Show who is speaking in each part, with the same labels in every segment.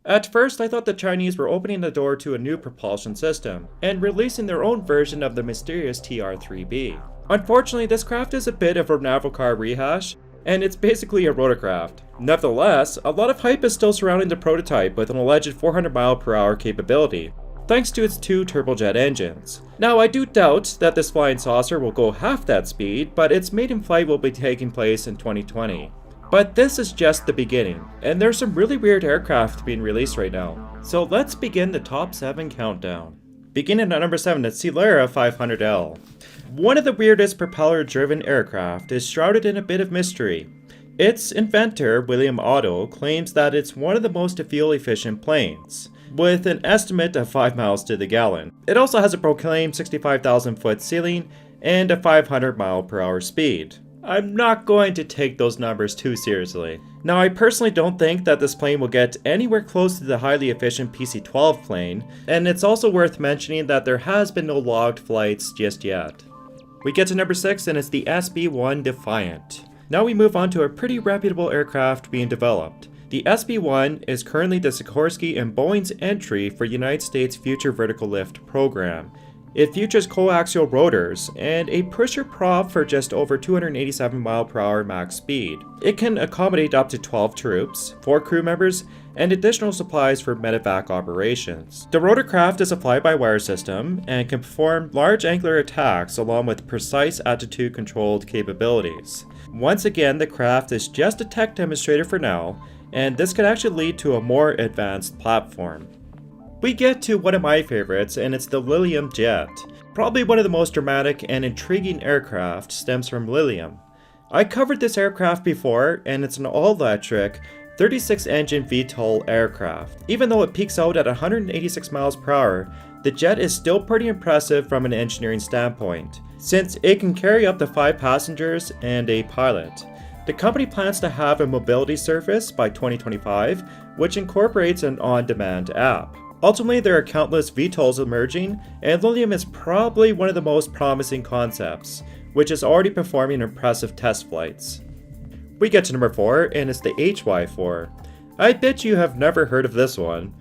Speaker 1: At first, I thought the Chinese were opening the door to a new propulsion system, and releasing their own version of the mysterious TR-3B. Unfortunately, this craft is a bit of a naval car rehash, and it's basically a rotorcraft. Nevertheless, a lot of hype is still surrounding the prototype with an alleged 400 mph capability, thanks to its two turbojet engines. Now, I do doubt that this flying saucer will go half that speed, but its maiden flight will be taking place in 2020. But this is just the beginning, and there's some really weird aircraft being released right now. So let's begin the top 7 countdown. Beginning at number 7, the Celeira 500L. One of the weirdest propeller-driven aircraft is shrouded in a bit of mystery. Its inventor, William Otto, claims that it's one of the most fuel-efficient planes, with an estimate of 5 miles to the gallon. It also has a proclaimed 65,000-foot ceiling and a 500 mph speed. I'm not going to take those numbers too seriously. Now, I personally don't think that this plane will get anywhere close to the highly efficient PC-12 plane, and it's also worth mentioning that there has been no logged flights just yet. We get to number 6, and it's the SB-1 Defiant. Now we move on to a pretty reputable aircraft being developed. The SB-1 is currently the Sikorsky and Boeing's entry for United States Future Vertical Lift program. It features coaxial rotors and a pusher prop for just over 287 mph max speed. It can accommodate up to 12 troops, 4 crew members, and additional supplies for medevac operations. The rotorcraft is a fly-by-wire system and can perform large angular attacks along with precise attitude-controlled capabilities. Once again, the craft is just a tech demonstrator for now, and this could actually lead to a more advanced platform. We get to one of my favorites, and it's the Lilium Jet. Probably one of the most dramatic and intriguing aircraft stems from Lilium. I covered this aircraft before, and it's an all-electric 36-engine VTOL aircraft. Even though it peaks out at 186 miles per hour, the jet is still pretty impressive from an engineering standpoint, since it can carry up to 5 passengers and a pilot. The company plans to have a mobility service by 2025, which incorporates an on-demand app. Ultimately, there are countless VTOLs emerging, and Lilium is probably one of the most promising concepts, which is already performing impressive test flights. We get to number 4, and it's the HY-4. I bet you have never heard of this one.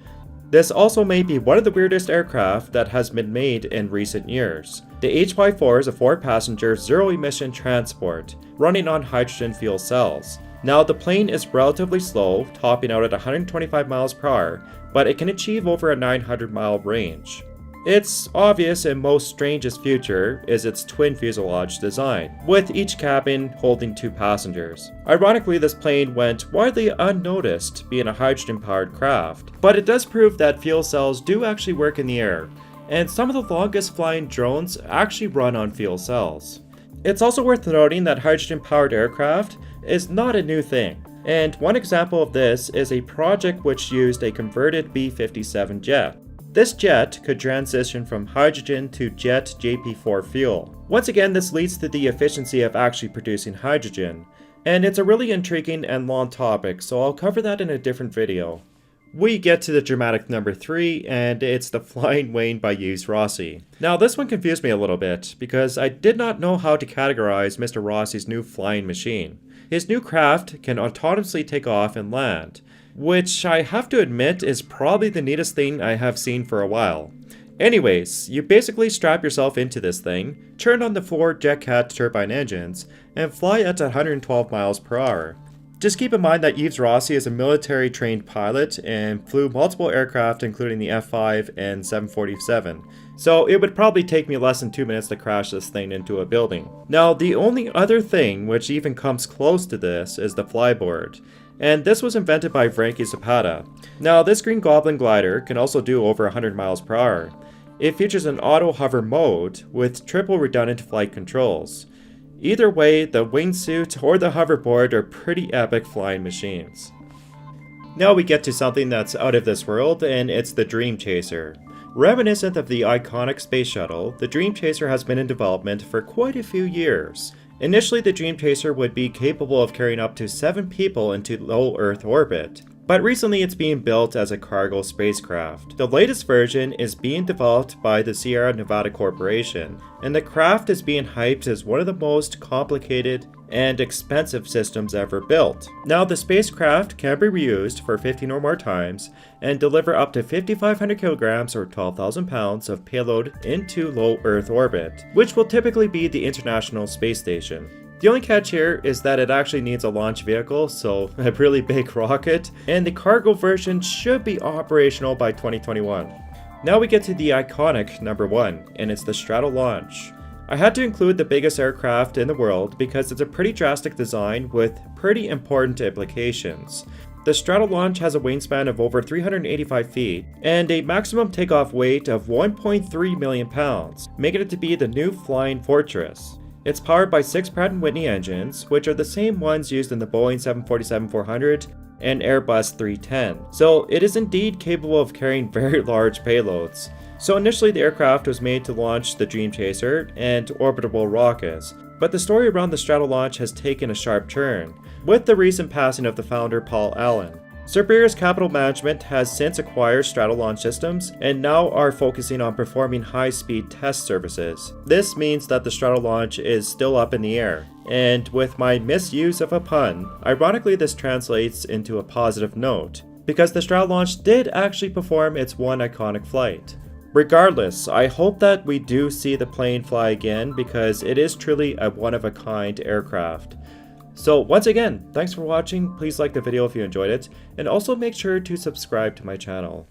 Speaker 1: This also may be one of the weirdest aircraft that has been made in recent years. The HY-4 is a 4-passenger, zero-emission transport, running on hydrogen fuel cells. Now, the plane is relatively slow, topping out at 125 miles per hour, but it can achieve over a 900-mile range. Its obvious and most strangest feature is its twin fuselage design, with each cabin holding 2 passengers. Ironically, this plane went widely unnoticed, being a hydrogen-powered craft, but it does prove that fuel cells do actually work in the air, and some of the longest flying drones actually run on fuel cells. It's also worth noting that hydrogen-powered aircraft is not a new thing. And one example of this is a project which used a converted B-57 jet. This jet could transition from hydrogen to jet JP4 fuel. Once again, this leads to the efficiency of actually producing hydrogen. And it's a really intriguing and long topic, so I'll cover that in a different video. We get to the dramatic number 3, and it's the Flying Wayne by Yves Rossi. Now, this one confused me a little bit, because I did not know how to categorize Mr. Rossi's new flying machine. His new craft can autonomously take off and land, which I have to admit is probably the neatest thing I have seen for a while. Anyways, you basically strap yourself into this thing, turn on the 4 JetCat turbine engines, and fly at 112 miles per hour. Just keep in mind that Yves Rossi is a military-trained pilot and flew multiple aircraft including the F-5 and 747, so it would probably take me less than 2 minutes to crash this thing into a building. Now, the only other thing which even comes close to this is the flyboard, and this was invented by Frankie Zapata. Now, this Green Goblin glider can also do over 100 miles per hour. It features an auto hover mode with triple redundant flight controls. Either way, the wingsuit or the hoverboard are pretty epic flying machines. Now we get to something that's out of this world, and it's the Dream Chaser. Reminiscent of the iconic space shuttle, the Dream Chaser has been in development for quite a few years. Initially, the Dream Chaser would be capable of carrying up to 7 people into low Earth orbit. but recently it's being built as a cargo spacecraft. The latest version is being developed by the Sierra Nevada Corporation, and the craft is being hyped as one of the most complicated and expensive systems ever built. Now, the spacecraft can be reused for 15 or more times and deliver up to 5,500 kilograms or 12,000 pounds of payload into low Earth orbit, which will typically be the International Space Station. The only catch here is that it actually needs a launch vehicle, so a really big rocket, and the cargo version should be operational by 2021. Now we get to the iconic number 1, and it's the Stratolaunch. I had to include the biggest aircraft in the world because it's a pretty drastic design with pretty important implications. The Stratolaunch has a wingspan of over 385 feet and a maximum takeoff weight of 1.3 million pounds, making it to be the new flying fortress. It's powered by 6 Pratt & Whitney engines, which are the same ones used in the Boeing 747-400 and Airbus 310, so it is indeed capable of carrying very large payloads. So initially the aircraft was made to launch the Dream Chaser and orbitable rockets, but the story around the Stratolaunch has taken a sharp turn, with the recent passing of the founder Paul Allen. Cerberus Capital Management has since acquired Stratolaunch Systems and now are focusing on performing high-speed test services. This means that the Stratolaunch is still up in the air, and with my misuse of a pun, ironically this translates into a positive note, because the Stratolaunch did actually perform its one iconic flight. Regardless, I hope that we do see the plane fly again because it is truly a one-of-a-kind aircraft. So once again, thanks for watching, please like the video if you enjoyed it, and also make sure to subscribe to my channel.